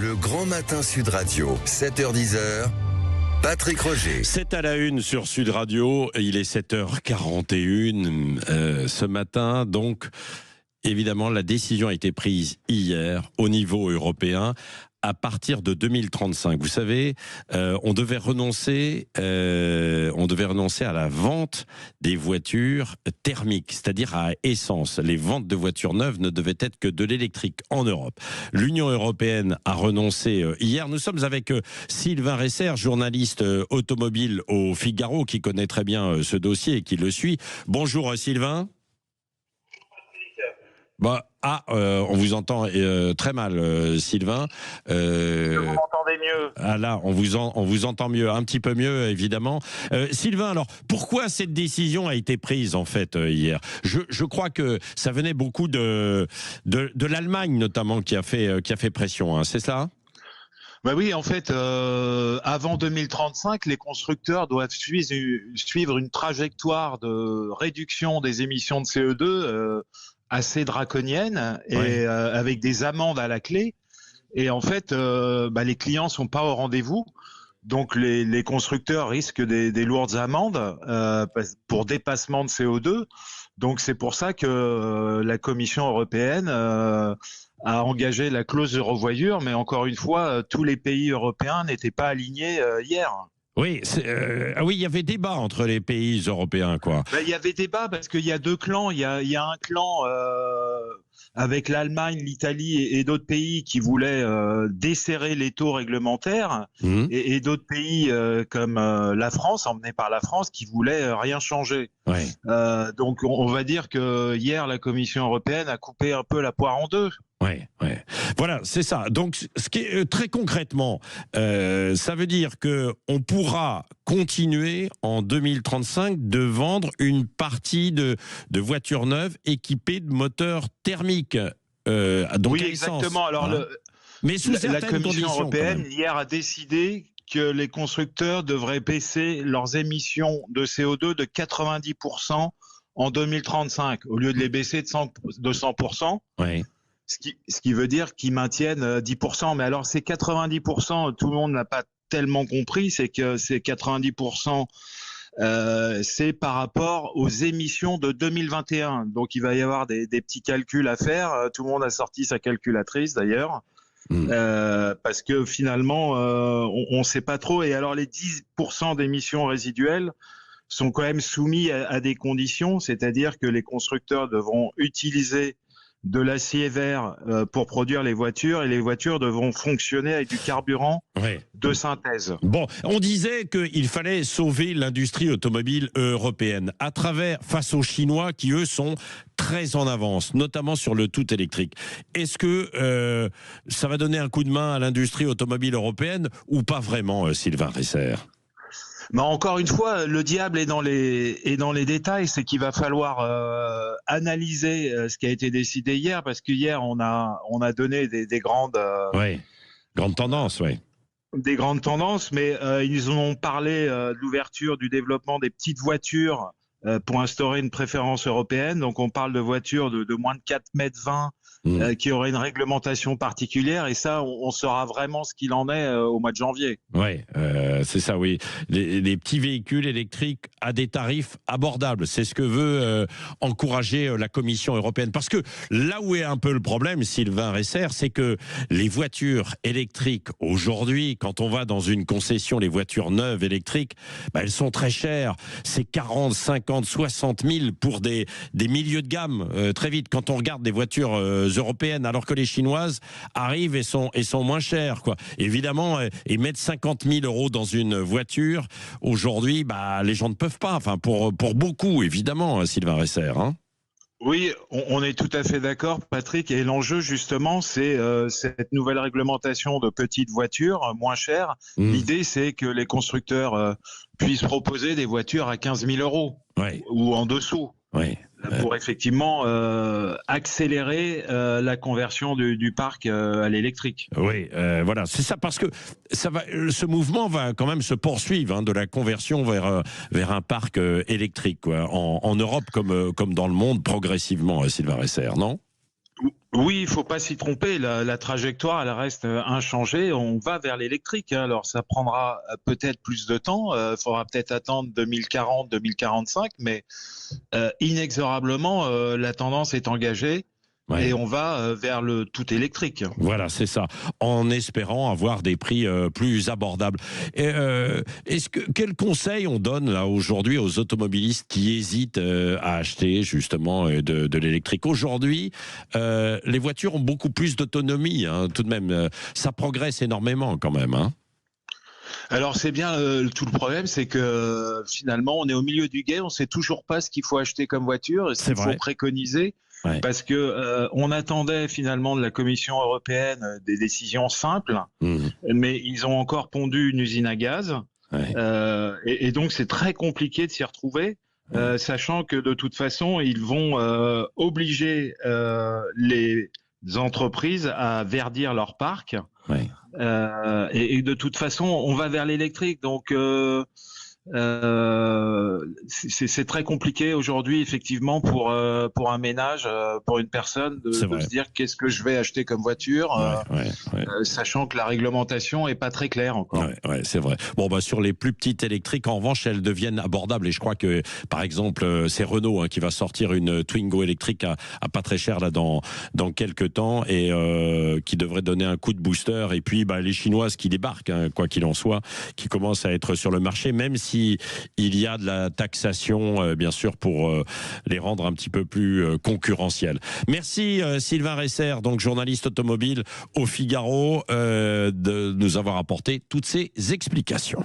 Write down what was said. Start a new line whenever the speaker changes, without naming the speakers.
Le Grand Matin Sud Radio, 7h-10h, Patrick Roger.
C'est à la une sur Sud Radio, il est 7h41 ce matin, donc évidemment la décision a été prise hier au niveau européen. À partir de 2035, vous savez, on devait renoncer à la vente des voitures thermiques, c'est-à-dire à essence. Les ventes de voitures neuves ne devaient être que de l'électrique en Europe. L'Union européenne a renoncé hier. Nous sommes avec Sylvain Resser, journaliste automobile au Figaro, qui connaît très bien ce dossier et qui le suit. Bonjour Sylvain. On vous entend très mal, Sylvain.
Vous m'entendez mieux?
Ah là, on vous entend mieux, un petit peu mieux, évidemment. Sylvain, alors, pourquoi cette décision a été prise, en fait, hier? Je crois que ça venait beaucoup de l'Allemagne, notamment, qui a fait pression, hein, c'est ça?
Bah oui, en fait, avant 2035, les constructeurs doivent suivre une trajectoire de réduction des émissions de CO2 assez draconienne et avec des amendes à la clé. Et en fait, les clients sont pas au rendez-vous. Donc les constructeurs risquent des lourdes amendes pour dépassement de CO2. Donc c'est pour ça que la Commission européenne a engagé la clause de revoyure. Mais encore une fois, tous les pays européens n'étaient pas alignés hier.
Oui, il y avait débat entre les pays européens, quoi.
Il y avait débat parce qu'il y a deux clans. Il y a un clan avec l'Allemagne, l'Italie et d'autres pays qui voulaient desserrer les taux réglementaires et d'autres pays comme la France, emmenés par la France, qui voulaient rien changer.
Ouais.
Donc on va dire que hier, la Commission européenne a coupé un peu la poire en deux.
Ouais. Voilà, c'est ça. Donc, ce qui est très concrètement, ça veut dire que on pourra continuer en 2035 de vendre une partie de voitures neuves équipées de moteurs thermiques. Donc
oui,
à essence,
exactement. Alors,
hein. Mais sous
la Commission européenne hier a décidé que les constructeurs devraient baisser leurs émissions de CO2 de 90% en 2035, au lieu de les baisser de 100%.
Ouais.
Ce qui veut dire qu'ils maintiennent 10%. Mais alors, ces 90%, tout le monde n'a pas tellement compris, c'est que ces 90%, c'est par rapport aux émissions de 2021. Donc, il va y avoir des petits calculs à faire. Tout le monde a sorti sa calculatrice, d'ailleurs. Parce que finalement, on ne sait pas trop. Et alors, les 10% d'émissions résiduelles sont quand même soumis à des conditions, c'est-à-dire que les constructeurs devront utiliser de l'acier vert pour produire les voitures, et les voitures devront fonctionner avec du carburant de synthèse.
Bon, on disait qu'il fallait sauver l'industrie automobile européenne face aux Chinois qui, eux, sont très en avance, notamment sur le tout électrique. Est-ce que ça va donner un coup de main à l'industrie automobile européenne ou pas vraiment, Sylvain Resser?
Mais encore une fois, le diable est dans les détails. C'est qu'il va falloir analyser ce qui a été décidé hier, parce qu'hier on a donné des grandes
tendances,
des grandes tendances, mais ils ont parlé de l'ouverture du développement des petites voitures pour instaurer une préférence européenne. Donc on parle de voitures de moins de 4,20 m qui auraient une réglementation particulière, et ça, on saura vraiment ce qu'il en est au mois de janvier.
Oui, c'est ça, oui. Les petits véhicules électriques à des tarifs abordables, c'est ce que veut encourager la Commission européenne. Parce que là où est un peu le problème, Sylvain Resser, c'est que les voitures électriques aujourd'hui, quand on va dans une concession, les voitures neuves électriques, elles sont très chères. C'est 40, 50, 60 000 pour des milieux de gamme, très vite. Quand on regarde des voitures européennes, alors que les chinoises arrivent et sont moins chères, quoi. Évidemment, et mettre 50 000 € dans une voiture, aujourd'hui, les gens ne peuvent pas. Enfin, pour beaucoup, évidemment, Sylvain Resser, hein.
Oui, on est tout à fait d'accord, Patrick. Et l'enjeu, justement, c'est cette nouvelle réglementation de petites voitures moins chères. L'idée, c'est que les constructeurs puissent proposer des voitures à 15 000 € ou en dessous. Pour effectivement accélérer la conversion du parc à l'électrique.
Oui, voilà, c'est ça, parce que ce mouvement va quand même se poursuivre, de la conversion vers un parc électrique, quoi, en Europe comme dans le monde, progressivement, Sylvain Resser, non ?
Oui, il faut pas s'y tromper. La trajectoire, elle reste inchangée. On va vers l'électrique, hein. Alors, ça prendra peut-être plus de temps. Il faudra peut-être attendre 2040, 2045, mais inexorablement, la tendance est engagée
Ouais.
et on va vers le tout électrique.
Voilà, c'est ça. En espérant avoir des prix plus abordables. Et, quel conseil on donne là aujourd'hui aux automobilistes qui hésitent à acheter justement de l'électrique? Aujourd'hui, les voitures ont beaucoup plus d'autonomie, hein, tout de même. Ça progresse énormément quand même, hein.
Alors, c'est bien tout le problème, c'est que finalement, on est au milieu du gué, on sait toujours pas ce qu'il faut acheter comme voiture et ce
C'est
qu'il faut
vrai.
préconiser.
Ouais.
Parce que on attendait finalement de la Commission européenne des décisions simples,
Mmh.
mais ils ont encore pondu une usine à gaz,
Ouais.
et donc c'est très compliqué de s'y retrouver, sachant que de toute façon ils vont obliger les entreprises à verdir leur parc,
Ouais.
et de toute façon on va vers l'électrique, donc c'est très compliqué aujourd'hui, effectivement, pour un ménage, pour une personne,
C'est
de
vrai.
se dire qu'est-ce que je vais acheter comme voiture,
Ouais.
sachant que la réglementation est pas très claire encore.
Ouais, c'est vrai. Bon, bah, sur les plus petites électriques, en revanche, elles deviennent abordables. Et je crois que, par exemple, c'est Renault, hein, qui va sortir une Twingo électrique à pas très cher là dans quelques temps, et qui devrait donner un coup de booster. Et puis, bah, les Chinoises qui débarquent, hein, quoi qu'il en soit, qui commencent à être sur le marché, même si il y a de la taxation, bien sûr, pour les rendre un petit peu plus concurrentiels. Merci Sylvain Resser, donc journaliste automobile au Figaro, de nous avoir apporté toutes ces explications.